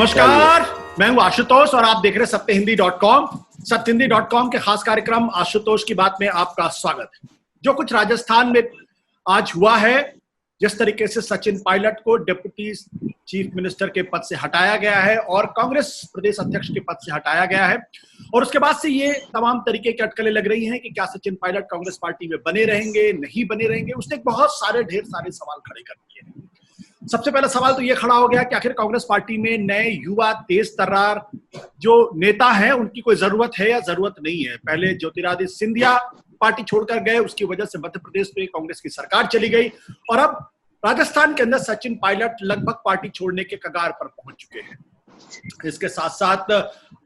नमस्कार, मैं हूं आशुतोष और आप देख रहे हैं सत्यहिंदी.com। सत्यहिंदी.com के खास कार्यक्रम आशुतोष की बात में आपका स्वागत है। जो कुछ राजस्थान में आज हुआ है, जिस तरीके से सचिन पायलट को डिप्टी चीफ मिनिस्टर के पद से हटाया गया है और कांग्रेस प्रदेश अध्यक्ष के पद से हटाया गया है, और उसके बाद से ये तमाम तरीके की अटकलें लग रही हैं कि क्या सचिन पायलट कांग्रेस पार्टी में बने रहेंगे, नहीं बने रहेंगे। उसने ढेर सारे सवाल खड़े कर दिए हैं। सबसे पहला सवाल तो ये खड़ा हो गया कि आखिर कांग्रेस पार्टी में नए युवा तेज तर्रार जो नेता हैं उनकी कोई जरूरत है या जरूरत नहीं है। पहले ज्योतिरादित्य सिंधिया पार्टी छोड़कर गए, उसकी वजह से मध्य प्रदेश में कांग्रेस की सरकार चली गई, और अब राजस्थान के अंदर सचिन पायलट लगभग पार्टी छोड़ने के कगार पर पहुंच चुके हैं। इसके साथ साथ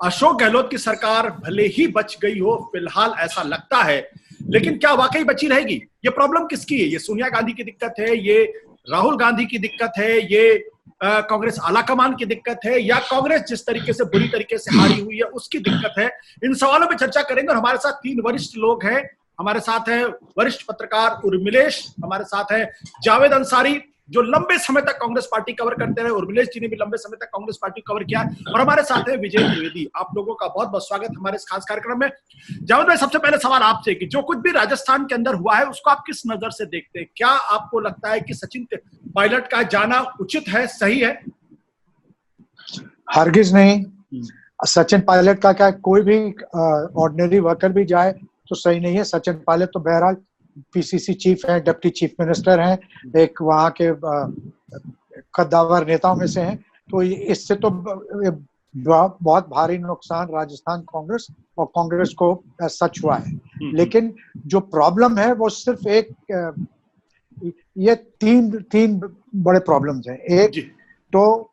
अशोक गहलोत की सरकार भले ही बच गई हो, फिलहाल ऐसा लगता है, लेकिन क्या वाकई बची रहेगी? ये प्रॉब्लम किसकी है? ये सोनिया गांधी की दिक्कत है, ये राहुल गांधी की दिक्कत है, ये कांग्रेस आलाकमान की दिक्कत है, या कांग्रेस जिस तरीके से बुरी तरीके से हारी हुई है उसकी दिक्कत है? इन सवालों पे चर्चा करेंगे और हमारे साथ तीन वरिष्ठ लोग हैं। हमारे साथ है वरिष्ठ पत्रकार उर्मिलेश, हमारे साथ है जावेद अंसारी जो लंबे समय तक कांग्रेस पार्टी कवर करते रहे, उर्मिलेश जी ने भी लंबे समय तक कांग्रेस पार्टी कवर किया, और हमारे साथ है विजय त्रिवेदी। आप लोगों का बहुत बहुत स्वागत हमारे इस खास कार्यक्रम में। जावेद भाई, सबसे पहले सवाल आपसे कि जो कुछ भी राजस्थान के अंदर हुआ है उसको आप किस नजर से देखते हैं? क्या आपको लगता है कि सचिन पायलट का जाना उचित है, सही है? हरगिज नहीं। सचिन पायलट का क्या कोई भी ऑर्डिनरी वर्कर भी जाए तो सही नहीं है। सचिन पायलट तो बहरहाल पीसीसी चीफ है, डिप्टी चीफ मिनिस्टर हैं, एक वहां के कद्दावर नेताओं में से हैं, तो इससे तो बहुत भारी नुकसान राजस्थान कांग्रेस और कांग्रेस को सच हुआ है। लेकिन जो प्रॉब्लम है वो सिर्फ एक, ये तीन बड़े प्रॉब्लम्स हैं। एक तो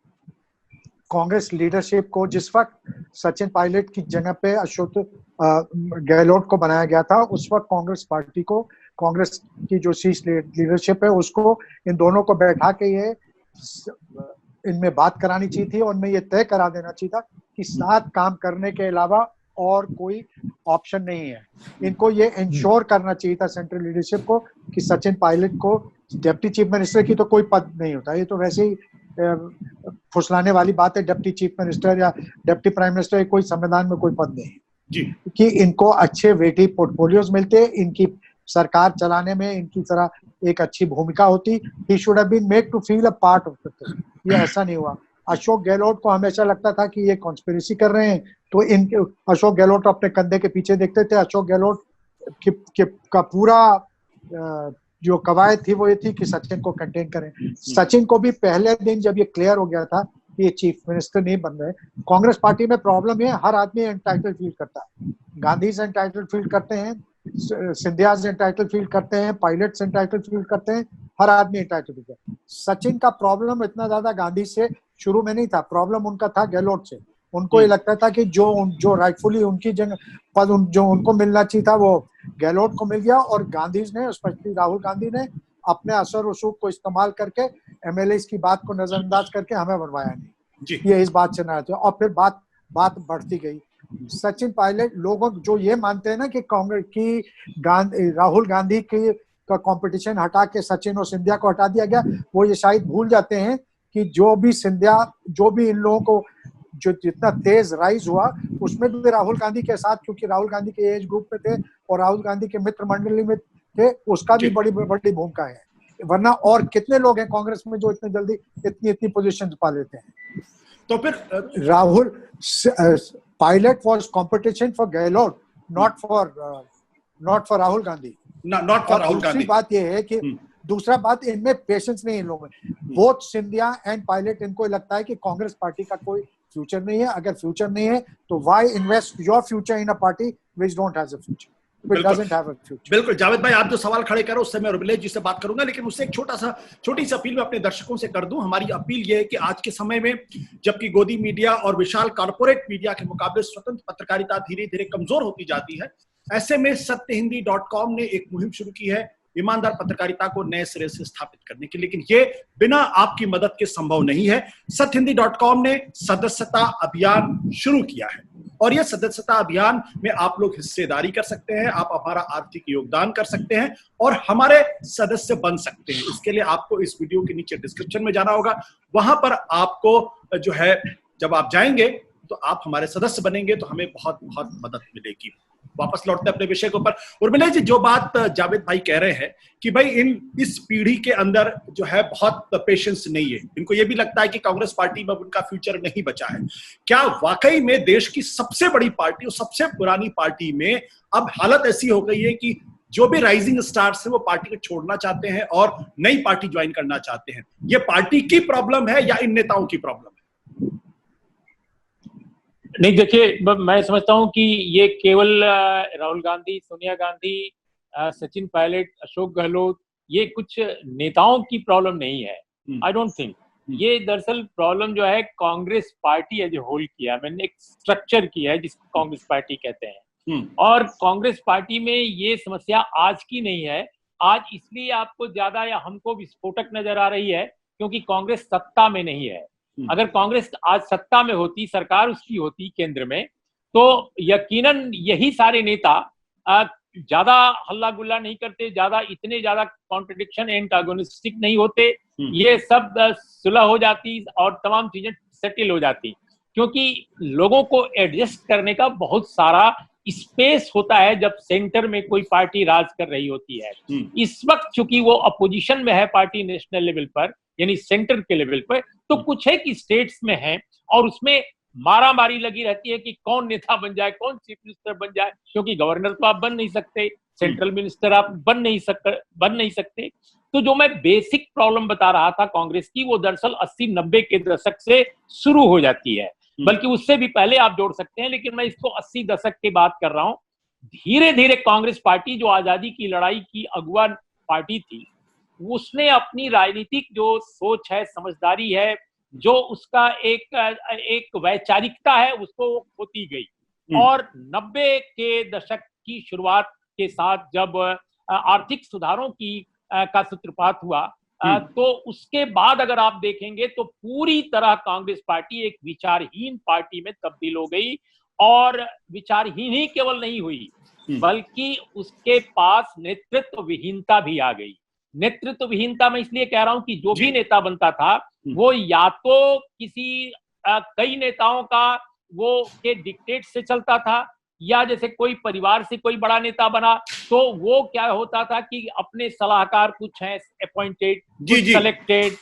कांग्रेस लीडरशिप को जिस वक्त सचिन पायलट की जगह पे अशोक गहलोत को बनाया गया था, उस वक्त कांग्रेस पार्टी को, कांग्रेस की जो शीर्ष लीडरशिप है उसको इन दोनों को बैठा के ये इनमें बात करानी चाहिए थी, और इनमें ये तय करा देना चाहिए था कि साथ काम करने के अलावा और कोई ऑप्शन नहीं है। इनको ये इंश्योर करना चाहिए था सेंट्रल लीडरशिप को कि सचिन पायलट को डिप्टी चीफ मिनिस्टर की तो कोई पद नहीं होता, ये तो वैसे ही फुसलाने वाली बात है। डिप्टी चीफ मिनिस्टर या डिप्टी प्राइम मिनिस्टर कोई संविधान में कोई पद नहीं है कि इनको अच्छे वेटी पोर्टफोलियोज मिलते, इनकी सरकार चलाने में इनकी तरह एक अच्छी भूमिका होती। He should have been made to feel a part of it. ये ऐसा नहीं हुआ। अशोक गहलोत को हमेशा लगता था कि ये कॉन्स्पिरेसी कर रहे हैं, तो इनके अशोक गहलोत अपने कंधे के पीछे देखते थे। अशोक गहलोत का पूरा जो कवायद थी वो ये थी कि सचिन को कंटेन करें। सचिन को भी पहले दिन जब ये क्लियर हो गया था कि ये चीफ मिनिस्टर नहीं बन रहे, कांग्रेस पार्टी में प्रॉब्लम है, हर आदमी एंटाइटल फील करता है। गांधी से एंटाइटल फील करते हैं, सिंधिया से एंटाइटल फील करते हैं, पायलट से एंटाइटल फील करते हैं, हर आदमी एंटाइटल फील करता है। सचिन का प्रॉब्लम इतना ज्यादा गांधी से शुरू में नहीं था, प्रॉब्लम उनका था गहलोत से। उनको ये लगता था कि जो राइटफुली उनकी जगह पद जो उनको मिलना चाहिए था वो गहलोत को मिल गया, और गांधी ने, स्पेशली राहुल गांधी ने अपने असर रसूख को इस्तेमाल करके एमएलए की बात को नजरअंदाज करके हमें बनवाया नहीं। ये इस बात से नाराज थे, और फिर बात बढ़ती गई। सचिन पायलट, लोगों जो ये मानते हैं ना कि कांग्रेस की राहुल गांधी की का कंपटीशन हटा के सचिन और सिंधिया को हटा दिया गया, वो ये शायद भूल जाते हैं कि जो भी इन लोगों को जो जितना तेज राइज हुआ उसमें भी राहुल गांधी के साथ, क्योंकि राहुल गांधी के एज ग्रुप में थे और राहुल गांधी के मित्र मंडली में थे, उसका भी बड़ी भूमिका है। वरना और कितने लोग हैं कांग्रेस में जो इतने जल्दी इतनी पोजीशन पा लेते हैं। तो फिर Rahul pilot was competition for Gehlot, not for Rahul Gandhi. दूसरी बात यह है कि दूसरा बात, इनमें पेशेंस नहीं है इन लोगों में। बोथ सिंधिया एंड पायलट, इनको लगता है कि कांग्रेस पार्टी का कोई फ्यूचर नहीं है। अगर फ्यूचर नहीं है तो why invest your future in a party which don't have a future, which doesn't have a future. बिल्कुल जावेद भाई, आप जो सवाल खड़े करो उससे मैं उर्मिलेश जी से बात करूंगा, लेकिन उससे एक छोटी सी अपील मैं अपने दर्शकों से कर दूं। हमारी अपील यह है कि आज के समय में जबकि गोदी मीडिया और विशाल कॉर्पोरेट मीडिया के मुकाबले स्वतंत्र पत्रकारिता धीरे धीरे कमजोर होती जाती है, ऐसे में सत्यहिंदी.com ने एक मुहिम शुरू की है ईमानदार पत्रकारिता को नए सिरे से स्थापित करने की, लेकिन ये बिना आपकी मदद के संभव नहीं है। सत्यहिंदी.com ने सदस्यता अभियान शुरू किया है, और यह सदस्यता अभियान में आप लोग हिस्सेदारी कर सकते हैं, आप हमारा आर्थिक योगदान कर सकते हैं और हमारे सदस्य बन सकते हैं। इसके लिए आपको इस वीडियो के नीचे डिस्क्रिप्शन में जाना होगा, वहां पर आपको जो है जब आप जाएंगे तो आप हमारे सदस्य बनेंगे तो हमें बहुत बहुत मदद मिलेगी। वापस लौटते हैं अपने विषय के ऊपर। उर्मिला जी, जो बात जावेद भाई कह रहे हैं कि भाई इस पीढ़ी के अंदर जो है बहुत पेशेंस नहीं है, इनको ये भी लगता है कि कांग्रेस पार्टी में उनका फ्यूचर नहीं बचा है। क्या वाकई में देश की सबसे बड़ी पार्टी और सबसे पुरानी पार्टी में अब हालत ऐसी हो गई है कि जो भी राइजिंग स्टार्स है वो पार्टी को छोड़ना चाहते हैं और नई पार्टी ज्वाइन करना चाहते हैं? ये पार्टी की प्रॉब्लम है या इन नेताओं की प्रॉब्लम है? नहीं, देखिए, मैं समझता हूं कि ये केवल राहुल गांधी, सोनिया गांधी, सचिन पायलट, अशोक गहलोत, ये कुछ नेताओं की प्रॉब्लम नहीं है। I don't think. ये दरअसल प्रॉब्लम जो है Congress party as a whole किया, मैंने एक स्ट्रक्चर किया है जिसको कांग्रेस पार्टी कहते हैं। और कांग्रेस पार्टी में ये समस्या आज की नहीं है। आज इसलिए आपको ज्यादा या हमको विस्फोटक नजर आ रही है क्योंकि कांग्रेस सत्ता में नहीं है। अगर कांग्रेस आज सत्ता में होती, सरकार उसकी होती केंद्र में, तो यकीनन यही सारे नेता ज्यादा हल्ला गुल्ला नहीं करते, इतने ज्यादा कॉन्ट्रडिक्शन, एंटागोनिस्टिक नहीं होते, ये सब सुलह हो जाती और तमाम चीजें सेटल हो जाती। क्योंकि लोगों को एडजस्ट करने का बहुत सारा स्पेस होता है जब सेंटर में कोई पार्टी राज कर रही होती है। इस वक्त चूंकि वो अपोजिशन में है पार्टी नेशनल लेवल पर, यानी सेंटर के लेवल पर, तो कुछ है कि स्टेट्स में है और उसमें मारामारी लगी रहती है कि कौन नेता बन जाए, कौन चीफ मिनिस्टर बन जाए, क्योंकि गवर्नर तो आप बन नहीं सकते, सेंट्रल मिनिस्टर आप बन नहीं सकते। तो जो मैं बेसिक प्रॉब्लम बता रहा था कांग्रेस की, वो दरअसल 80-90 के दशक से शुरू हो जाती है, बल्कि उससे भी पहले आप जोड़ सकते हैं, लेकिन मैं इसको 80 दशक की बात कर रहा हूं। धीरे धीरे कांग्रेस पार्टी, जो आजादी की लड़ाई की अगुवा पार्टी थी, उसने अपनी राजनीतिक जो सोच है, समझदारी है, जो उसका एक वैचारिकता है, उसको खोती गई। और 90 के दशक की शुरुआत के साथ जब आर्थिक सुधारों का सूत्रपात हुआ, तो उसके बाद अगर आप देखेंगे तो पूरी तरह कांग्रेस पार्टी एक विचारहीन पार्टी में तब्दील हो गई। और विचारहीन ही केवल नहीं हुई, बल्कि उसके पास नेतृत्व विहीनता भी आ गई। नेतृत्व विहीनता मैं इसलिए कह रहा हूं कि जो भी नेता बनता था वो या तो किसी कई नेताओं का वो के डिक्टेट से चलता था, या जैसे कोई परिवार से कोई बड़ा नेता बना तो वो क्या होता था कि अपने सलाहकार कुछ हैं अपॉइंटेड, सेलेक्टेड,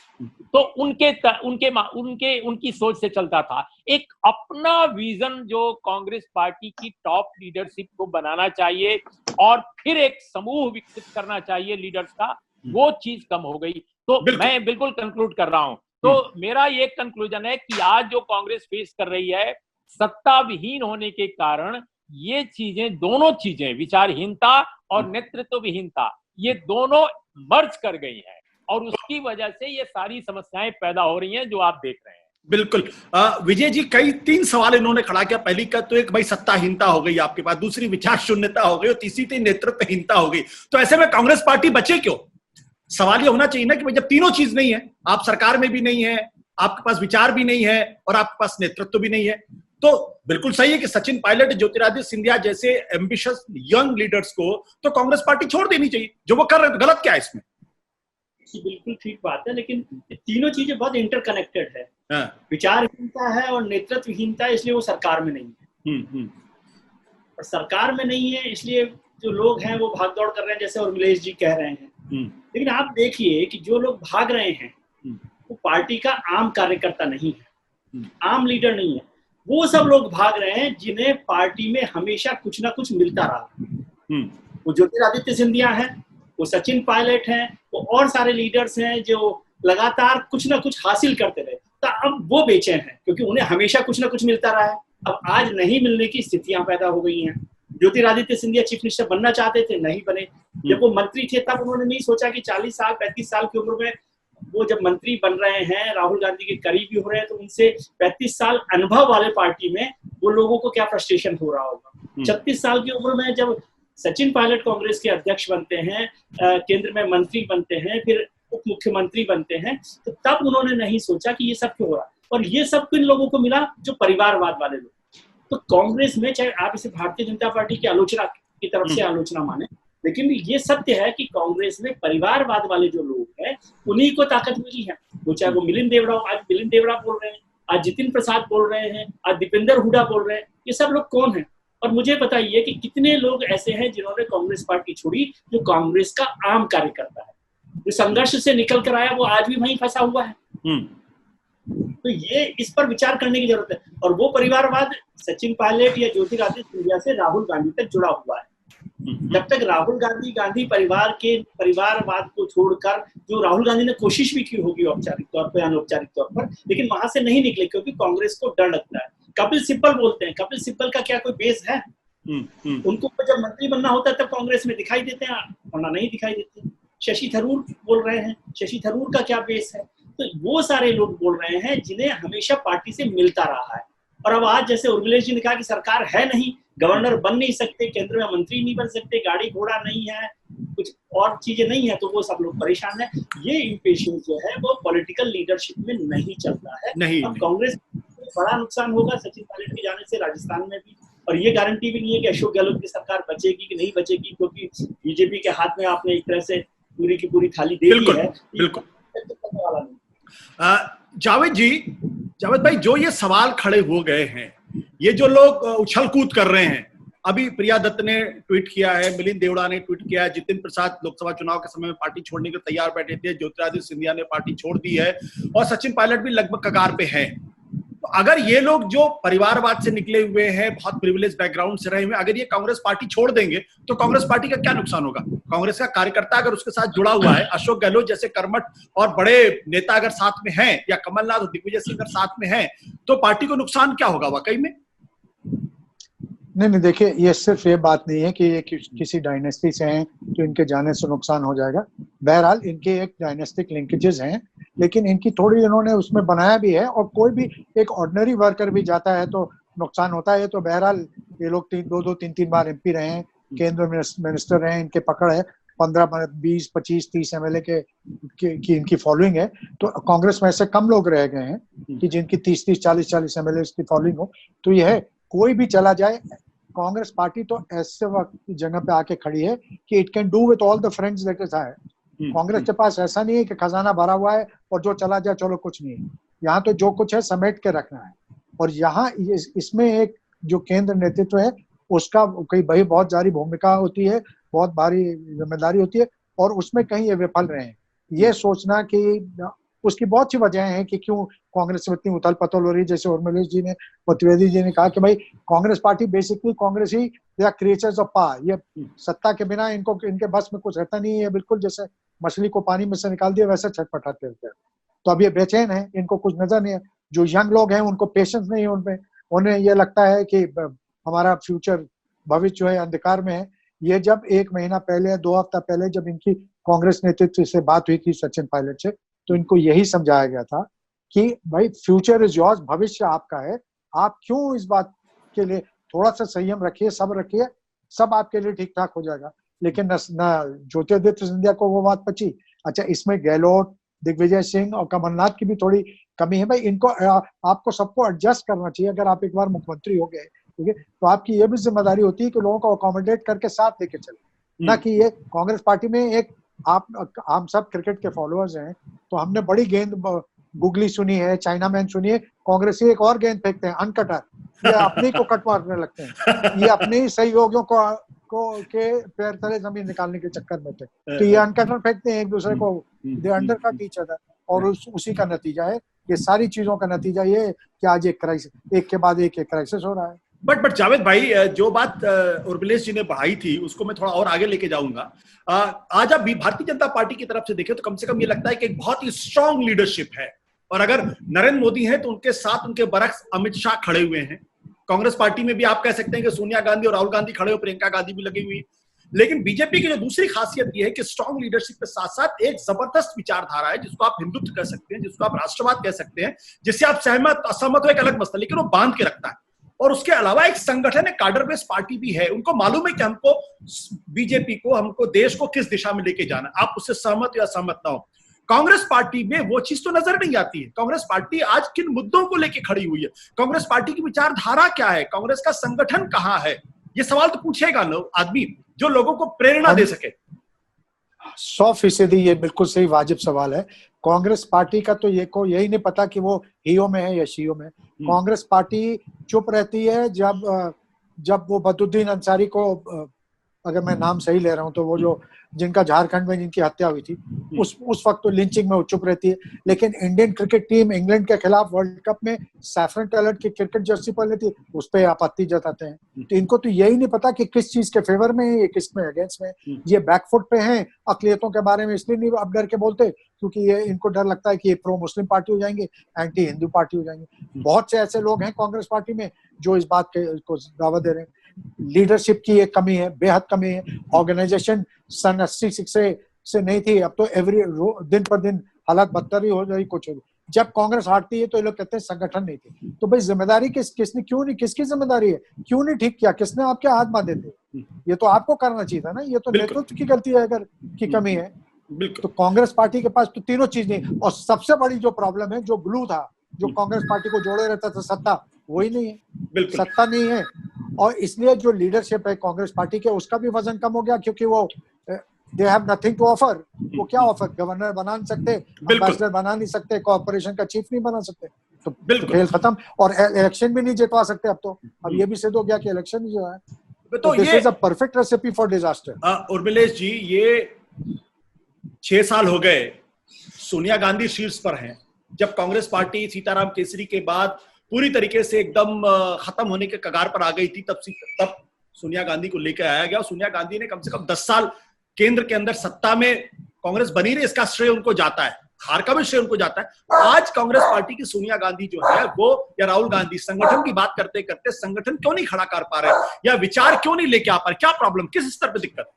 तो उनकी सोच से चलता था। एक अपना विजन जो कांग्रेस पार्टी की टॉप लीडरशिप को बनाना चाहिए और फिर एक समूह विकसित करना चाहिए लीडर्स का, वो चीज कम हो गई। तो मैं बिल्कुल कंक्लूड कर रहा हूं। तो मेरा ये कंक्लूजन है कि आज जो कांग्रेस फेस कर रही है, सत्ता विहीन होने के कारण ये चीजें, दोनों चीजें, विचारहीनता और नेतृत्व विहीनता, ये दोनों मर्ज कर गई हैं और उसकी वजह से ये सारी समस्याएं पैदा हो रही हैं जो आप देख रहे हैं। बिल्कुल। विजय जी, तीन सवाल इन्होंने खड़ा किया। पहली का तो एक भाई सत्ताहीनता हो गई आपके पास, दूसरी विचार शून्यता हो गई और तीसरी थी नेतृत्वहीनता हो गई। तो ऐसे में कांग्रेस पार्टी बचे क्यों? सवाल ये होना चाहिए ना कि भाई जब तीनों चीज नहीं है, आप सरकार में भी नहीं है, आपके पास विचार भी नहीं है और आपके पास नेतृत्व भी नहीं है, तो बिल्कुल सही है कि सचिन पायलट, ज्योतिरादित्य सिंधिया जैसे एम्बिशियस यंग लीडर्स को तो कांग्रेस पार्टी छोड़ देनी चाहिए। जो वो कर रहे हैं, गलत क्या है इसमें? बिल्कुल ठीक बात है, लेकिन तीनों चीजें बहुत इंटरकनेक्टेड है। विचारहीनता है और नेतृत्वहीनता है, इसलिए वो सरकार में नहीं है। और सरकार में नहीं है इसलिए जो लोग हैं वो भागदौड़ कर रहे हैं, जैसे उर्मिलेश जी कह रहे हैं। लेकिन आप देखिए कि जो लोग भाग रहे हैं वो पार्टी का आम कार्यकर्ता नहीं है, आम लीडर नहीं है। वो सब लोग भाग रहे हैं जिन्हें पार्टी में हमेशा कुछ ना कुछ मिलता रहा। वो ज्योतिरादित्य सिंधिया हैं, वो सचिन पायलट हैं, वो और सारे लीडर्स हैं जो लगातार कुछ ना कुछ हासिल करते रहे। तो अब वो बेचैन हैं क्योंकि उन्हें हमेशा कुछ ना कुछ मिलता रहा है। अब आज नहीं मिलने की स्थितियां पैदा हो गई हैं। ज्योतिरादित्य सिंधिया चीफ मिनिस्टर बनना चाहते थे, नहीं बने। जब वो मंत्री थे तब उन्होंने नहीं सोचा कि 40 साल 35 साल की उम्र में वो जब मंत्री बन रहे हैं, राहुल गांधी के करीबी हो रहे हैं, तो उनसे 35 साल अनुभव वाले पार्टी में वो लोगों को क्या फ्रस्ट्रेशन हो रहा होगा। 36 साल की उम्र में जब सचिन पायलट कांग्रेस के अध्यक्ष बनते हैं, केंद्र में मंत्री बनते हैं, फिर उप मुख्यमंत्री बनते हैं, तो तब उन्होंने नहीं सोचा कि ये सब क्यों हो रहा। और ये सब किन लोगों को मिला? जो परिवारवाद वाले लोग। तो कांग्रेस में, चाहे आप इसे भारतीय जनता पार्टी की आलोचना की तरफ से आलोचना माने, लेकिन ये सत्य है कि कांग्रेस में परिवारवाद वाले जो लोग हैं उन्हीं को ताकत मिली है। वो चाहे वो मिलिंद देवड़ा, आज मिलिंद देवड़ा बोल रहे हैं आज जितिन प्रसाद बोल रहे हैं, आज दीपेंद्र हुडा बोल रहे हैं, ये सब लोग कौन हैं? और मुझे बताइए कि कितने लोग ऐसे हैं जिन्होंने कांग्रेस पार्टी छोड़ी, जो कांग्रेस का आम कार्यकर्ता है, जो संघर्ष से निकल कर आया, वो आज भी वहीं फंसा हुआ है। तो ये इस पर विचार करने की जरूरत है। और वो परिवारवाद सचिन पायलट या ज्योतिरादित्य सिंधिया से राहुल गांधी तक जुड़ा हुआ है। जब तक राहुल गांधी परिवार के परिवारवाद को छोड़कर, जो राहुल गांधी ने कोशिश भी की होगी औपचारिक तौर पर, अनौपचारिक तौर पर, लेकिन वहां से नहीं निकले, क्योंकि कांग्रेस को डर लगता है। कपिल सिब्बल बोलते हैं, कपिल सिब्बल का क्या कोई बेस है? उनको जब मंत्री बनना होता है तब कांग्रेस में दिखाई देते हैं, वरना नहीं दिखाई देते। शशि थरूर बोल रहे हैं, शशि थरूर का क्या बेस है? तो वो सारे लोग बोल रहे हैं जिन्हें हमेशा पार्टी से मिलता रहा है। और अब आज जैसे उर्मिलेश जी ने कहा कि सरकार है नहीं, गवर्नर बन नहीं सकते, केंद्र में मंत्री नहीं बन सकते, गाड़ी घोड़ा नहीं है, कुछ और चीजें नहीं है, तो वो सब लोग परेशान है। ये इम्पेशेंस जो है वो पॉलिटिकल लीडरशिप में नहीं चलता है। अब कांग्रेस को बड़ा नुकसान होगा सचिन पायलट के जाने से राजस्थान में भी। और ये गारंटी भी नहीं है कि अशोक गहलोत की सरकार बचेगी कि नहीं बचेगी, क्योंकि बीजेपी के हाथ में आपने एक तरह से पूरी की पूरी थाली दे दी है। बिल्कुल। जावेद भाई, जो ये सवाल खड़े हो गए हैं, ये जो लोग उछल कूद कर रहे हैं, अभी प्रिया दत्त ने ट्वीट किया है, मिलिंद देवड़ा ने ट्वीट किया है, जितिन प्रसाद लोकसभा चुनाव के समय में पार्टी छोड़ने के तैयार बैठे थे, ज्योतिरादित्य सिंधिया ने पार्टी छोड़ दी है, और सचिन पायलट भी लगभग कगार पे है। तो अगर ये लोग जो परिवारवाद से निकले हुए हैं, बहुत प्रिविलेज बैकग्राउंड से रहे हुए, अगर ये कांग्रेस पार्टी छोड़ देंगे तो कांग्रेस पार्टी का क्या नुकसान होगा? कांग्रेस का कार्यकर्ता अगर उसके साथ जुड़ा हुआ है, अशोक गहलोत जैसे कर्मठ और बड़े नेता अगर साथ में हैं, या कमलनाथ और दिग्विजय सिंह अगर साथ में हैं, तो पार्टी को नुकसान क्या होगा वाकई में? नहीं, देखिए, ये सिर्फ ये बात नहीं है कि ये किसी डायनेस्टी से हैं तो इनके जाने से नुकसान हो जाएगा। बहरहाल इनके एक डायनेस्टिक लिंकेजेस हैं, लेकिन इनकी थोड़ी इन्होंने उसमें बनाया भी है, और कोई भी एक ऑर्डिनरी वर्कर भी जाता है तो नुकसान होता है। तो बहरहाल ये लोग 2-3 बार एमपी रहे हैं, केंद्र मिनिस्टर रहे हैं, इनके पकड़ है, 15, 20, 25, 30 एमएलए की इनकी फॉलोइंग है। तो कांग्रेस में ऐसे कम लोग रह गए हैं कि जिनकी 30, 40 एमएलए की फॉलोइंग हो। तो यह है, कोई भी चला जाए, कांग्रेस पार्टी तो ऐसे वक्त की जगह पे आके खड़ी है कि it can do with all the friends that it है। कांग्रेस के पास ऐसा नहीं है कि खजाना भरा हुआ है और जो चला जाए चलो कुछ नहीं है। यहाँ तो जो कुछ है समेट के रखना है। और यहाँ इसमें एक जो केंद्र नेतृत्व है उसका कई भाई बहुत जारी भूमिका होती है, बहुत भारी जिम्मेदारी होती है, और उसमें कहीं ये विफल रहे हैं। ये सोचना कि उसकी बहुत सी वजह है कि क्यों कांग्रेस में इतनी उथल पथल हो रही है। जैसे उर्मिलेश जी ने और त्रिवेदी जी ने कहा कि भाई कांग्रेस पार्टी बेसिकली, कांग्रेस ही या क्रिएचर्स ऑफ पावर, ये सत्ता के बिना इनके बस में कुछ रहता नहीं है। बिल्कुल जैसे मछली को पानी में से निकाल दिया वैसे छटपटाते रहते हैं। तो अब ये बेचैन है, इनको कुछ नजर नहीं है। जो यंग लोग हैं उनको पेशेंस नहीं है उनपे, उन्हें ये लगता है कि हमारा फ्यूचर, भविष्य जो है अंधकार में है। ये जब 1 महीना पहले, 2 हफ्ता पहले जब इनकी कांग्रेस नेतृत्व से बात हुई थी सचिन पायलट से, तो इनको यही समझाया गया था कि भाई फ्यूचर इज योर्स, भविष्य आपका है, आप क्यों इस बात के लिए थोड़ा सा संयम रखिए, सब रखिए, सब आपके लिए ठीक ठाक हो जाएगा। लेकिन न ज्योतिरादित्य सिंधिया को वो बात पची। अच्छा, इसमें गहलोत, दिग्विजय सिंह और कमलनाथ की भी थोड़ी कमी है। भाई इनको, आपको सबको एडजस्ट करना चाहिए। अगर आप एक बार मुख्यमंत्री हो गए, ठीक है, तो आपकी ये भी जिम्मेदारी होती है कि लोगों को अकोमोडेट करके साथ लेके चले, ना कि ये कांग्रेस पार्टी में एक हम सब क्रिकेट के फॉलोअर्स हैं, तो हमने बड़ी गेंद गुगली सुनी है, चाइना मैन सुनी है, कांग्रेसी एक और गेंद फेंकते हैं, अनकटर, ये अपने को कट मारने लगते हैं, ये अपने ही सहयोगियों को के पैर तले जमीन निकालने के चक्कर में थे। तो ये अनकटर फेंकते हैं एक दूसरे को, दे अंडर कट ईच अदर, और उसी का नतीजा है, ये सारी चीजों का नतीजा ये कि आज एक के बाद एक क्राइसिस हो रहा है। बट जावेद भाई, जो बात उर्मिलेश जी ने बढ़ाई थी उसको मैं थोड़ा और आगे लेके जाऊंगा। आज आप भारतीय जनता पार्टी की तरफ से देखें तो कम से कम ये लगता है कि एक बहुत ही स्ट्रांग लीडरशिप है, और अगर नरेंद्र मोदी हैं तो उनके साथ उनके बरक्स अमित शाह खड़े हुए हैं। कांग्रेस पार्टी में भी आप कह सकते हैं कि सोनिया गांधी और राहुल गांधी खड़े हो, प्रियंका गांधी भी लगी हुई। लेकिन बीजेपी की जो दूसरी खासियत ये है कि स्ट्रांग लीडरशिप के साथ साथ एक जबरदस्त विचारधारा है, जिसको आप हिंदुत्व कह सकते हैं, जिसको आप राष्ट्रवाद कह सकते हैं, जिससे आप सहमत असहमत हो एक अलग मसला, लेकिन वो बांध के रखता है। और उसके अलावा एक संगठन है, कार्डर बेस्ड पार्टी भी है। उनको मालूम है कि हमको बीजेपी को, हमको देश को किस दिशा में लेके जाना, आप उससे सहमत या सहमत ना हो। कांग्रेस पार्टी में वो चीज तो नजर नहीं आती है। कांग्रेस पार्टी आज किन मुद्दों को लेके खड़ी हुई है, कांग्रेस पार्टी की विचारधारा क्या है, कांग्रेस का संगठन कहां है, ये सवाल तो पूछेगा लोग, आदमी जो लोगों को प्रेरणा दे सके। 100% ये बिल्कुल सही वाजिब सवाल है। कांग्रेस पार्टी का तो यही नहीं पता कि वो हीओ में है या शीओ में। कांग्रेस पार्टी चुप रहती है जब वो बदुद्दीन अंसारी को, अगर मैं नाम सही ले रहा हूं तो वो जो जिनका झारखंड में जिनकी हत्या हुई थी, उस वक्त तो लिंचिंग में वो चुप रहती है। लेकिन इंडियन क्रिकेट टीम इंग्लैंड के खिलाफ वर्ल्ड कप में सैफरन टैलेंट की क्रिकेट जर्सी पहन लेती है, उस पर आपत्ति जताते हैं। तो इनको तो यही नहीं पता कि किस चीज के फेवर में है, ये किस में अगेंस्ट में। ये बैकफुट पे हैं अकलियतों के बारे में, इसलिए नहीं अब डर के बोलते क्योंकि ये इनको डर लगता है कि ये प्रो मुस्लिम पार्टी हो जाएंगे, एंटी हिंदू पार्टी हो जाएंगे। बहुत से ऐसे लोग हैं कांग्रेस पार्टी में जो इस बात को दावा दे रहे हैं। लीडरशिप की एक कमी है, बेहद कमी है। ऑर्गेनाइजेशन सन 86 से नहीं थी, अब तो दिन पर दिन हालात बदतर ही हो रही। कुछ जब कांग्रेस हारती है तो ये लोग कहते हैं संगठन नहीं थे। तो भाई जिम्मेदारी किसने क्यों नहीं, किसकी जिम्मेदारी है, क्यों नहीं ठीक किया, किसने आपके हाथ बांधे थे? ये तो आपको करना चाहिए था ना। ये तो नेतृत्व की गलती है अगर की कमी है। तो कांग्रेस पार्टी के पास तो तीनों चीज नहीं। और सबसे बड़ी जो प्रॉब्लम है, जो ग्लू था, जो कांग्रेस पार्टी को जोड़े रहता था, सत्ता, वही नहीं है। सत्ता नहीं है और इसलिए जो लीडरशिप है कांग्रेस पार्टी के, उसका भी वजन कम हो गया क्योंकि वो they have nothing to offer. वो क्या ऑफर, गवर्नर बना नहीं सकते, एम्बेसडर बना नहीं सकते, कॉर्पोरेशन का चीफ नहीं बना सकते, तो खेल खत्म। और इलेक्शन भी नहीं जितवा सकते अब तो। अब ये भी सिद्ध हो गया कि इलेक्शन जो है तो this is a perfect recipe for disaster. Urmilesh ji, ये 6 साल हो गए सोनिया गांधी शीर्ष पर हैं। जब कांग्रेस पार्टी सीताराम केसरी के बाद पूरी तरीके से एकदम खत्म होने के कगार पर आ गई थी, तब सोनिया गांधी को लेकर आया गया। सोनिया गांधी ने कम से कम 10 साल केंद्र के अंदर सत्ता में कांग्रेस बनी रही, इसका श्रेय उनको जाता है, हार का भी श्रेय उनको जाता है। आज कांग्रेस पार्टी की सोनिया गांधी जो है वो, या राहुल गांधी, संगठन की बात करते करते संगठन क्यों नहीं खड़ा कर पा रहे, या विचार क्यों नहीं लेके आ पा रहे? क्या प्रॉब्लम, किस स्तर पर दिक्कत?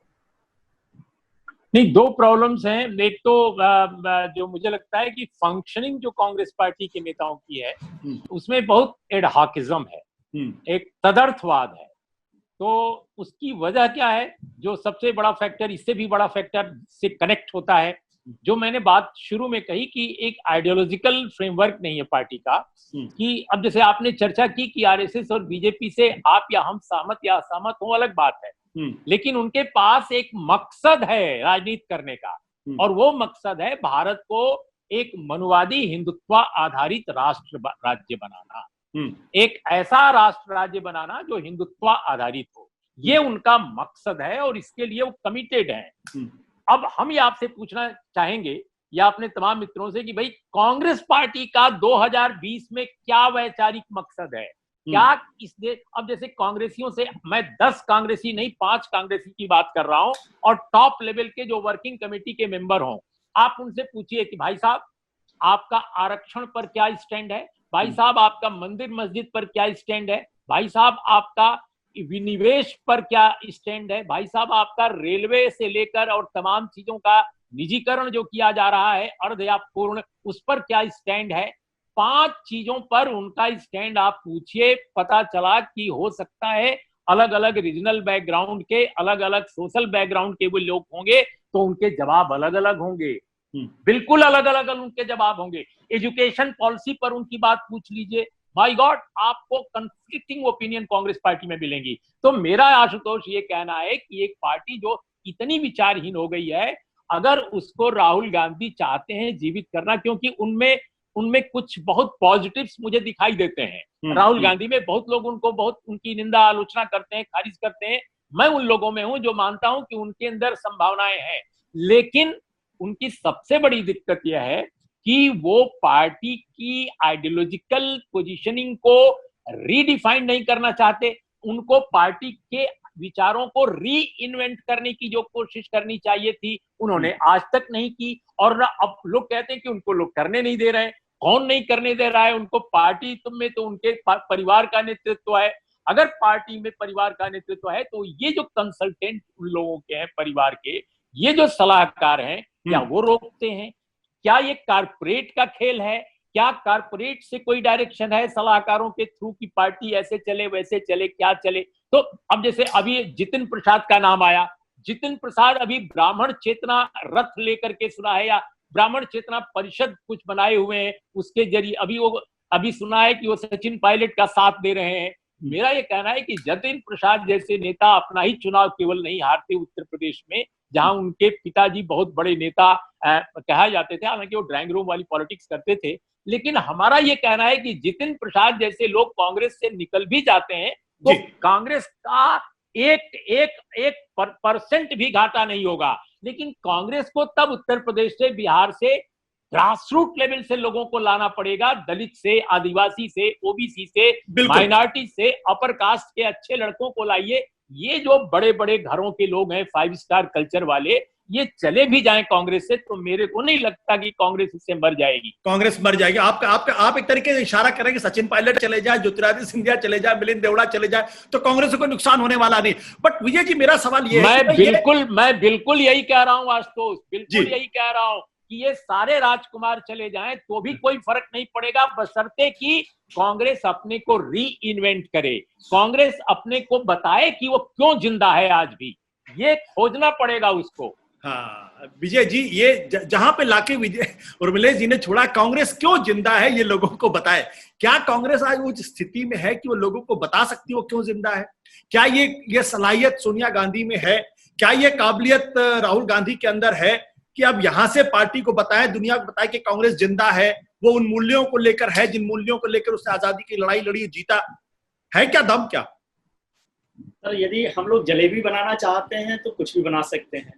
नहीं, दो प्रॉब्लम्स हैं। एक तो जो मुझे लगता है कि फंक्शनिंग जो कांग्रेस पार्टी के नेताओं की है उसमें बहुत एडहॉकिज्म है, एक तदर्थवाद है। तो उसकी वजह क्या है? जो सबसे बड़ा फैक्टर, इससे भी बड़ा फैक्टर से कनेक्ट होता है, जो मैंने बात शुरू में कही कि एक आइडियोलॉजिकल फ्रेमवर्क नहीं है पार्टी का। कि अब जैसे आपने चर्चा की कि आरएसएस और बीजेपी से आप या हम सहमत या असहमत हो, अलग बात है, लेकिन उनके पास एक मकसद है राजनीति करने का, और वो मकसद है भारत को एक मनुवादी हिंदुत्व आधारित राष्ट्र राज्य बनाना, एक ऐसा राष्ट्र राज्य बनाना जो हिंदुत्व आधारित हो। ये उनका मकसद है और इसके लिए वो कमिटेड हैं। अब हम ये आपसे पूछना चाहेंगे या अपने तमाम मित्रों से कि भाई कांग्रेस पार्टी का 2020 में क्या वैचारिक मकसद है? क्या अब जैसे कांग्रेसियों से मैं 10 कांग्रेसी नहीं 5 कांग्रेसी की बात कर रहा हूं, और टॉप लेवल के जो वर्किंग कमेटी के मेंबर हों, आप उनसे पूछिए कि भाई साहब आपका आरक्षण पर क्या स्टैंड है, भाई साहब आपका मंदिर मस्जिद पर क्या स्टैंड है, भाई साहब आपका विनिवेश पर क्या स्टैंड है, भाई साहब आपका रेलवे से लेकर और तमाम चीजों का निजीकरण जो किया जा रहा है अर्ध या पूर्ण, उस पर क्या स्टैंड है? 5 चीजों पर उनका स्टैंड आप पूछिए, पता चला कि हो सकता है अलग अलग रीजनल बैकग्राउंड के, अलग अलग सोशल बैकग्राउंड के वो लोग होंगे तो उनके जवाब अलग अलग होंगे, बिल्कुल अलग अलग उनके जवाब होंगे। एजुकेशन पॉलिसी पर उनकी बात पूछ लीजिए, माय गॉड, आपको कंफ्लिक्टिंग ओपिनियन कांग्रेस पार्टी में मिलेंगी। तो मेरा आशुतोष ये कहना है कि एक पार्टी जो इतनी विचारहीन हो गई है, अगर उसको राहुल गांधी चाहते हैं जीवित करना, क्योंकि उनमें कुछ बहुत पॉजिटिव्स मुझे दिखाई देते हैं। राहुल गांधी में बहुत लोग उनको बहुत उनकी निंदा आलोचना करते हैं, खारिज करते हैं। मैं उन लोगों में हूं जो मानता हूं कि उनके अंदर संभावनाएं हैं, लेकिन उनकी सबसे बड़ी दिक्कत यह है कि वो पार्टी की आइडियोलॉजिकल पोजीशनिंग को रीडिफाइन नहीं करना चाहते। उनको पार्टी के विचारों को री इन्वेंट करने की जो कोशिश करनी चाहिए थी, उन्होंने आज तक नहीं की। और अब लोग कहते हैं कि उनको लोग करने नहीं दे रहे हैं। कौन नहीं करने दे रहा है उनको? पार्टी में तो उनके परिवार का नेतृत्व है। अगर पार्टी में परिवार का नेतृत्व है तो ये जो कंसल्टेंट उन लोगों के हैं परिवार के, ये जो सलाहकार हैं, क्या वो रोकते हैं? क्या ये कारपोरेट का खेल है? क्या कारपोरेट से कोई डायरेक्शन है सलाहकारों के थ्रू की पार्टी ऐसे चले वैसे चले, क्या चले? तो अब जैसे अभी जितिन प्रसाद का नाम आया, जितिन प्रसाद अभी ब्राह्मण चेतना रथ लेकर के सुना है, या ब्राह्मण चेतना परिषद कुछ बनाए हुए हैं, उसके जरिए अभी सुना है कि वो सचिन पायलट का साथ दे रहे हैं। मेरा ये कहना है कि जतिन प्रसाद जैसे नेता अपना ही चुनाव केवल नहीं हारते उत्तर प्रदेश में, जहां उनके पिताजी बहुत बड़े नेता कहा जाते थे, हालांकि वो ड्राइंग रूम वाली पॉलिटिक्स करते थे। लेकिन हमारा ये कहना है कि जितिन प्रसाद जैसे लोग कांग्रेस से निकल भी जाते हैं तो कांग्रेस का एक परसेंट भी घाटा नहीं होगा। लेकिन कांग्रेस को तब उत्तर प्रदेश से, बिहार से, ग्रासरूट लेवल से लोगों को लाना पड़ेगा, दलित से, आदिवासी से, ओबीसी से, माइनॉरिटी से, अपर कास्ट के अच्छे लड़कों को लाइए। ये जो बड़े बड़े घरों के लोग हैं, 5 स्टार कल्चर वाले, ये चले भी जाएं कांग्रेस से तो मेरे को नहीं लगता कि कांग्रेस इससे मर जाएगी। कांग्रेस मर जाएगी। आप एक तरीके से इशारा करें कि सचिन पायलट चले जाए, ज्योतिरादित्य सिंधिया चले जाए, मिलिंद देवड़ा चले जाए तो कांग्रेस को कोई नुकसान होने वाला नहीं। बट विजय जी, मेरा सवाल ये है, मैं बिल्कुल यही कह रहा हूं आशुतोष, बिल्कुल यही कह रहा हूं कि ये सारे राजकुमार चले जाएं तो भी कोई फर्क नहीं पड़ेगा, बशर्ते कि कांग्रेस अपने को री इन्वेंट करे, कांग्रेस अपने को बताए कि वो क्यों जिंदा है आज भी, ये खोजना पड़ेगा उसको। हाँ विजय जी, ये जहां पे लाके विजय उर्मिलेश जी ने छोड़ा, कांग्रेस क्यों जिंदा है ये लोगों को बताए। क्या कांग्रेस आज उस स्थिति में है कि वो लोगों को बता सकती है वो क्यों जिंदा है? क्या ये सलाहियत सोनिया गांधी में है? क्या ये काबिलियत राहुल गांधी के अंदर है कि अब यहां से पार्टी को बताए, दुनिया को बताए कि कांग्रेस जिंदा है, वो उन मूल्यों को लेकर है जिन मूल्यों को लेकर उसने आजादी की लड़ाई लड़ी, जीता है? क्या दम क्या? सर, यदि हम लोग जलेबी बनाना चाहते हैं तो कुछ भी बना सकते हैं।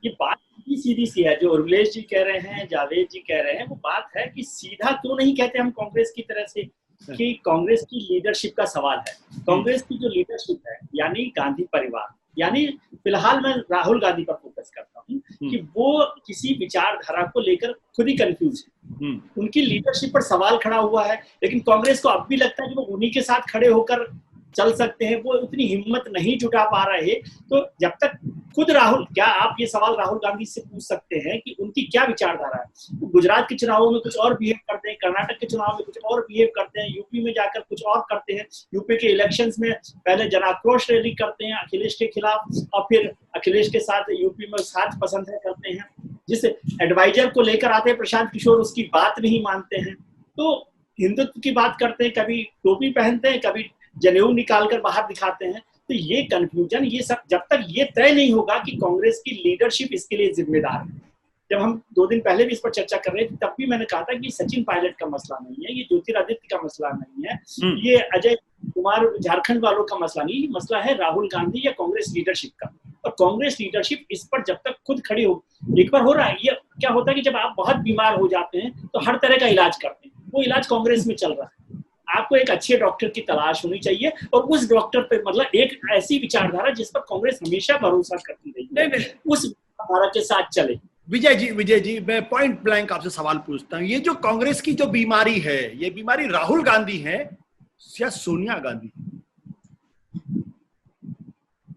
ये बात सीधी सी है, जो उर्मिलेश जी कह रहे हैं, जावेद जी कह रहे हैं, वो बात है कि सीधा क्यों नहीं कहते हम कांग्रेस की तरह से कि कांग्रेस की लीडरशिप का सवाल है। कांग्रेस की जो लीडरशिप है, यानी गांधी परिवार, यानी फिलहाल मैं राहुल गांधी पर फोकस करता हूँ कि वो किसी विचारधारा को लेकर खुद ही कंफ्यूज है। उनकी लीडरशिप पर सवाल खड़ा हुआ है, लेकिन कांग्रेस को अब भी लगता है कि वो उन्हीं के साथ खड़े होकर चल सकते हैं। वो उतनी हिम्मत नहीं जुटा पा रहे। तो जब तक खुद राहुल, क्या आप ये सवाल राहुल गांधी से पूछ सकते हैं कि उनकी क्या विचारधारा है? तो गुजरात के चुनावों में कुछ और बिहेव करते हैं, कर्नाटक के चुनाव में कुछ और बिहेव करते हैं, यूपी में जाकर कुछ और करते हैं, यूपी के इलेक्शंस में पहले जनाक्रोश रैली करते हैं अखिलेश के खिलाफ और फिर अखिलेश के साथ यूपी में साथ पसंद है करते हैं। जिस एडवाइजर को लेकर आते हैं प्रशांत किशोर, उसकी बात नहीं मानते हैं। तो हिंदुत्व की बात करते हैं, कभी टोपी पहनते हैं, कभी जनेऊ निकालकर बाहर दिखाते हैं। तो ये कंफ्यूजन, ये सब जब तक ये तय नहीं होगा कि कांग्रेस की लीडरशिप इसके लिए जिम्मेदार है। जब हम 2 दिन पहले भी इस पर चर्चा कर रहे थे, तब भी मैंने कहा था कि सचिन पायलट का मसला नहीं है, ये ज्योतिरादित्य का मसला नहीं है, ये अजय कुमार झारखंड वालों का मसला नहीं, ये मसला है राहुल गांधी या कांग्रेस लीडरशिप का। और कांग्रेस लीडरशिप इस पर जब तक खुद खड़ी हो, एक बार हो रहा है, ये क्या होता है कि जब आप बहुत बीमार हो जाते हैं तो हर तरह का इलाज करते हैं, वो इलाज कांग्रेस में चल रहा है। आपको एक अच्छे डॉक्टर की तलाश होनी चाहिए और उस डॉक्टर पे, मतलब एक ऐसी विचारधारा जिस पर कांग्रेस हमेशा भरोसा करती रही है, उस विचारधारा के साथ चले। विजय जी, मैं पॉइंट ब्लैंक आपसे सवाल पूछता हूँ, ये जो कांग्रेस की जो बीमारी है, ये बीमारी राहुल गांधी है या सोनिया गांधी?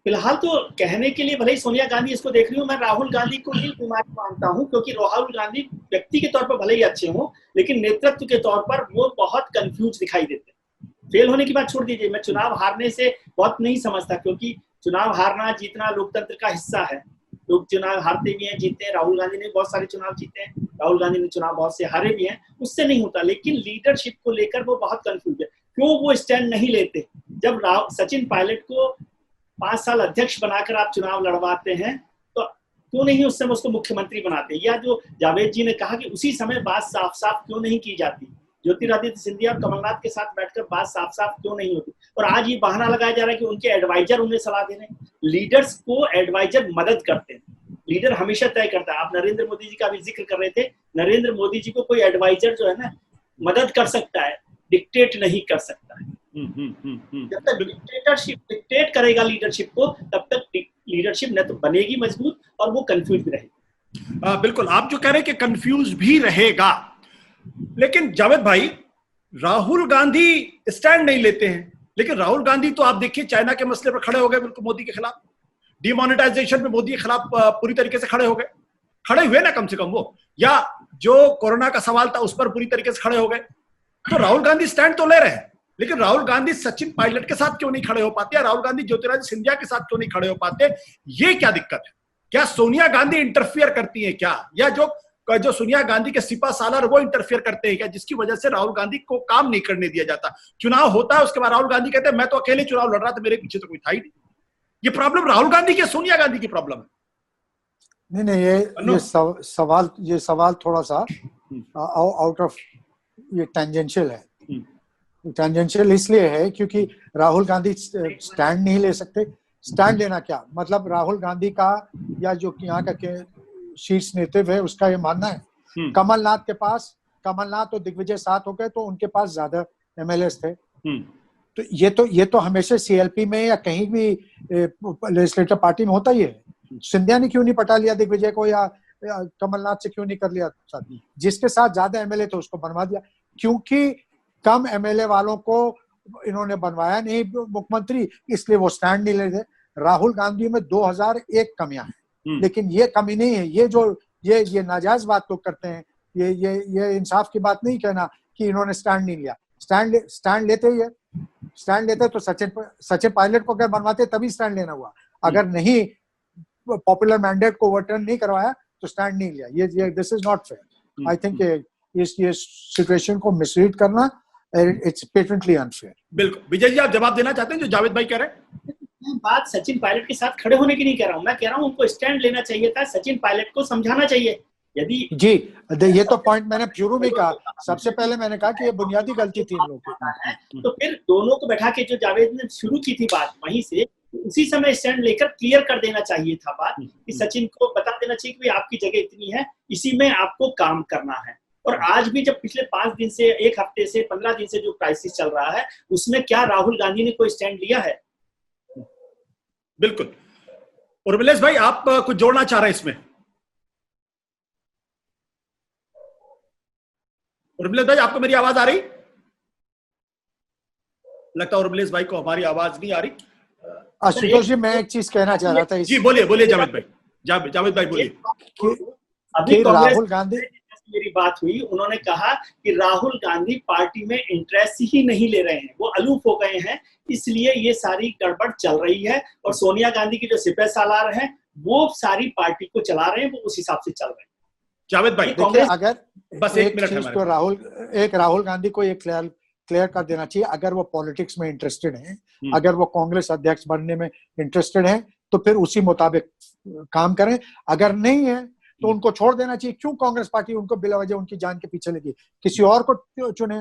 फिलहाल तो कहने के लिए भले ही सोनिया गांधी इसको देख रही हूँ, मैं राहुल गांधी को ही बीमारी मानता हूँ, क्योंकि राहुल गांधी व्यक्ति के तौर पर भले ही अच्छे हों, लेकिन नेतृत्व के तौर पर वो बहुत कंफ्यूज दिखाई देते हैं। फेल होने की बात छोड़ दीजिए, मैं चुनाव हारने से बहुत नहीं समझता, क्योंकि चुनाव हारना जीतना लोकतंत्र का हिस्सा है। लोग चुनाव हारते भी हैं, जीतते हैं। राहुल गांधी ने बहुत सारे चुनाव जीते हैं, राहुल गांधी ने चुनाव बहुत से हारे भी हैं, उससे नहीं होता। लेकिन लीडरशिप को लेकर वो बहुत कंफ्यूज है। क्यों वो स्टैंड नहीं लेते? जब सचिन पायलट को 5 साल अध्यक्ष बनाकर आप चुनाव लड़वाते हैं, तो क्यों नहीं उस समय उसको मुख्यमंत्री बनाते? या जो जावेद जी ने कहा कि उसी समय बात साफ साफ क्यों नहीं की जाती? ज्योतिरादित्य सिंधिया और कमलनाथ के साथ बैठकर बात साफ साफ क्यों नहीं होती? और आज ये बहाना लगाया जा रहा है कि उनके एडवाइजर उन्हें सलाह दे रहे हैं। लीडर्स को एडवाइजर मदद करते हैं, लीडर हमेशा तय करता है। आप नरेंद्र मोदी जी का भी जिक्र कर रहे थे, नरेंद्र मोदी जी को कोई एडवाइजर जो है ना मदद कर सकता है, डिक्टेट नहीं कर सकता है। जब तक डिक्टेट करेगा लीडरशिप को, तब तक लीडरशिप न तो बनेगी मजबूत और वो कंफ्यूज भी रहेगी। बिल्कुल, आप जो कह रहे हैं कि कंफ्यूज भी रहेगा, लेकिन जावेद भाई, राहुल गांधी स्टैंड नहीं लेते हैं। लेकिन राहुल गांधी तो आप देखिए चाइना के मसले पर खड़े हो गए, बिल्कुल मोदी के खिलाफ, डिमोनेटाइजेशन में मोदी के खिलाफ पूरी तरीके से खड़े हो गए, खड़े हुए ना कम से कम वो, या जो कोरोना का सवाल था उस पर पूरी तरीके से खड़े हो गए। तो राहुल गांधी स्टैंड तो ले रहे हैं, लेकिन राहुल गांधी सचिन पायलट के साथ क्यों नहीं खड़े हो पाते? राहुल गांधी ज्योतिरादित्य सिंधिया के साथ क्यों नहीं खड़े हो पाते? ये क्या दिक्कत है? क्या सोनिया गांधी इंटरफियर करती है क्या? या जो सोनिया गांधी के सिपा सालार वो इंटरफियर करते हैं क्या, जिसकी वजह से राहुल गांधी को काम नहीं करने दिया जाता? चुनाव होता है, उसके बाद राहुल गांधी कहते हैं मैं तो अकेले चुनाव लड़ रहा था, मेरे पीछे तो कोई था ही नहीं। ये प्रॉब्लम राहुल गांधी की सोनिया गांधी की प्रॉब्लम है? नहीं ये सवाल थोड़ा सा आउट ऑफ, ये टेंजेंशियल है। टेंजेंशियल इसलिए है क्योंकि राहुल गांधी स्टैंड नहीं ले सकते। स्टैंड लेना क्या मतलब, राहुल गांधी का या जो यहाँ का शीर्ष नेतृत्व है उसका ये मानना है कमलनाथ के पास, कमलनाथ और दिग्विजय साथ हो गए तो उनके पास ज्यादा एमएलए थे। तो ये तो हमेशा सीएलपी में या कहीं भी लेजिस्लेटिव पार्टी में होता ही है। सिंधिया ने क्यों नहीं पटा लिया दिग्विजय को, या कमलनाथ से क्यों नहीं कर लिया साथ? जिसके साथ ज्यादा एमएलए थे उसको बनवा दिया, क्योंकि कम एमएलए वालों को इन्होंने बनवाया नहीं मुख्यमंत्री, इसलिए वो स्टैंड नहीं ले थे। राहुल गांधी में 2001 कमियां हैं, लेकिन ये कमी नहीं है। ये जो ये नाजायज बात तो करते हैं, ये इंसाफ की बात नहीं कहना कि इन्होंने स्टैंड नहीं लिया। स्टैंड लेते ही है, स्टैंड लेते तो सचिन पायलट को अगर बनवाते तभी स्टैंड लेना हुआ। अगर नहीं पॉपुलर मैंडेट को ओवरटर्न नहीं करवाया तो स्टैंड नहीं लिया। ये this is not fair. I think ये सिचुएशन को मिसरीड करना इट्स पेटेंटली अनफेयर। बिल्कुल। विजय जी आप जवाब देना चाहते हैं जो जावेद भाई कह रहे हैं? मैं बात सचिन पायलट के साथ खड़े होने की नहीं कह रहा हूँ, मैं कह रहा हूँ उनको स्टैंड लेना चाहिए था, सचिन पायलट को समझाना चाहिए। यदि जी ये तो पॉइंट मैंने शुरू में कहा, सबसे पहले मैंने कहा कि ये बुनियादी गलती थी इन लोगों की। तो फिर दोनों को बैठा के जो जावेद ने शुरू की थी बात, वहीं से उसी समय स्टैंड लेकर क्लियर कर देना चाहिए था बात कि सचिन को बता देना चाहिए कि आपकी जगह इतनी है, इसी में आपको काम करना है। और आज भी जब पिछले 5 दिन से, 1 हफ्ते से, 15 दिन से जो क्राइसिस चल रहा है, उसमें क्या राहुल गांधी ने कोई स्टैंड लिया है? बिल्कुल। और उर्मिलेश भाई आप कुछ जोड़ना चाह रहे हैं इसमें? उर्मिलेश भाई आपको मेरी आवाज आ रही? लगता है उर्मिलेश भाई को हमारी आवाज नहीं आ रही। आशुतोष जी मैं एक चीज कहना चाह रहा था। जी बोलिए जावेद भाई, जावेद भाई बोलिए। अभी राहुल गांधी, मेरी बात हुई, उन्होंने कहा कि राहुल गांधी पार्टी में इंटरेस्ट ही नहीं ले रहे हैं, वो अलूफ हो गए हैं, इसलिए ये सारी गड़बड़ चल रही है। और सोनिया गांधी की जो सिपह सालार हैं वो सारी पार्टी को चला रहे हैं, वो उस हिसाब से चल रहे हैं। जावेद भाई देखिए, अगर बस एक मिनट तो राहुल गांधी को ये क्लियर कर देना चाहिए, अगर वो पॉलिटिक्स में इंटरेस्टेड हैं, अगर वो कांग्रेस अध्यक्ष बनने में इंटरेस्टेड हैं तो फिर उसी मुताबिक काम करें। अगर नहीं है तो उनको छोड़ देना चाहिए। क्यों कांग्रेस पार्टी उनको बिला वजह उनकी जान के पीछे लगी? किसी और को चुने।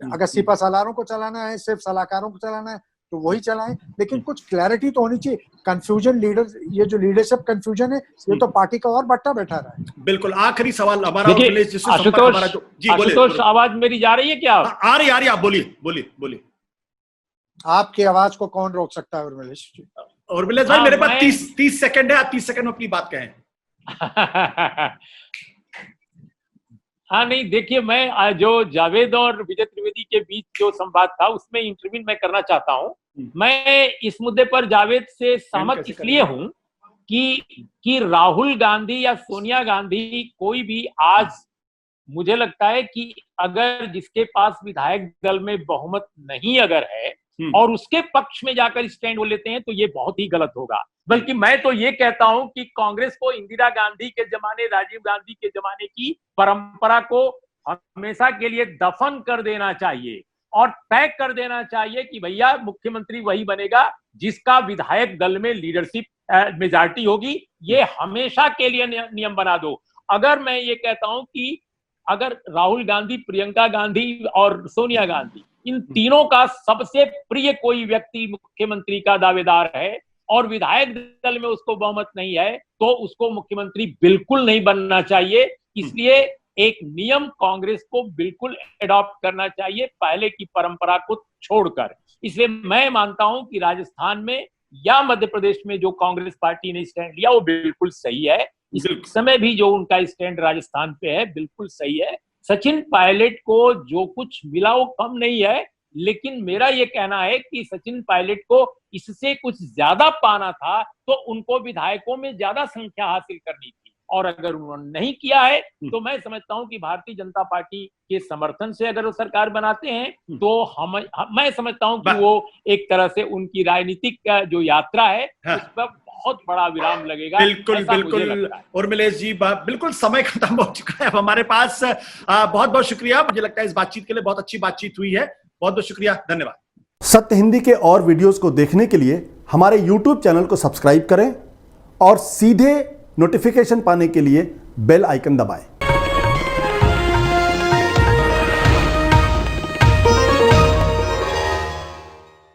अगर सिपा सालारों को चलाना है, सिर्फ सलाहकारों को चलाना है तो वही चलाएं, लेकिन कुछ क्लैरिटी तो होनी चाहिए। कंफ्यूजन ये जो लीडरशिप कंफ्यूजन है, ये तो पार्टी का और बट्टा बैठा रहा है। बिल्कुल। आखिरी सवाल हमारा, आशुतोष आवाज मेरी जा रही है क्या? आ रही आप बोलिए। आपकी आवाज को कौन रोक सकता है उर्मिलेश जी? उर्मिलेश भाई मेरे पास 30 सेकंड है, आप 30 सेकंड में अपनी बात कहें। हाँ नहीं, देखिए मैं जो जावेद और विजय त्रिवेदी के बीच जो संवाद था उसमें इंटरव्यू मैं करना चाहता हूँ। मैं इस मुद्दे पर जावेद से सहमत इसलिए हूँ कि राहुल गांधी या सोनिया गांधी कोई भी आज, मुझे लगता है कि अगर जिसके पास विधायक दल में बहुमत नहीं अगर है और उसके पक्ष में जाकर स्टैंड हो लेते हैं तो ये बहुत ही गलत होगा। बल्कि मैं तो ये कहता हूं कि कांग्रेस को इंदिरा गांधी के जमाने, राजीव गांधी के जमाने की परंपरा को हमेशा के लिए दफन कर देना चाहिए और तय कर देना चाहिए कि भैया मुख्यमंत्री वही बनेगा जिसका विधायक दल में लीडरशिप मेजॉरिटी होगी। ये हमेशा के लिए नियम बना दो। अगर मैं ये कहता हूं कि अगर राहुल गांधी, प्रियंका गांधी और सोनिया गांधी, इन तीनों का सबसे प्रिय कोई व्यक्ति मुख्यमंत्री का दावेदार है और विधायक दल में उसको बहुमत नहीं है तो उसको मुख्यमंत्री बिल्कुल नहीं बनना चाहिए। इसलिए एक नियम कांग्रेस को बिल्कुल एडॉप्ट करना चाहिए पहले की परंपरा को छोड़कर। इसलिए मैं मानता हूं कि राजस्थान में या मध्य प्रदेश में जो कांग्रेस पार्टी ने स्टैंड लिया वो बिल्कुल सही है। इस समय भी जो उनका स्टैंड राजस्थान पे है बिल्कुल सही है। सचिन पायलट को जो कुछ मिला वो कम नहीं है, लेकिन मेरा ये कहना है कि सचिन पायलट को इससे कुछ ज्यादा पाना था तो उनको विधायकों में ज्यादा संख्या हासिल करनी थी, और अगर उन्होंने नहीं किया है तो मैं समझता हूं कि भारतीय जनता पार्टी के समर्थन से अगर वो सरकार बनाते हैं तो मैं समझता हूं कि वो एक तरह से उनकी राजनीतिक जो यात्रा है उस पर बहुत बड़ा विराम लगेगा। बिल्कुल। उर्मिलेश जी बिल्कुल समय खत्म हो चुका है अब हमारे पास। बहुत बहुत शुक्रिया, मुझे लगता है इस बातचीत के लिए बहुत अच्छी बातचीत हुई है। बहुत बहुत शुक्रिया, धन्यवाद। सत्य हिंदी के और वीडियोस को देखने के लिए हमारे YouTube चैनल को सब्सक्राइब करें और सीधे नोटिफिकेशन पाने के लिए बेल आइकन दबाएं।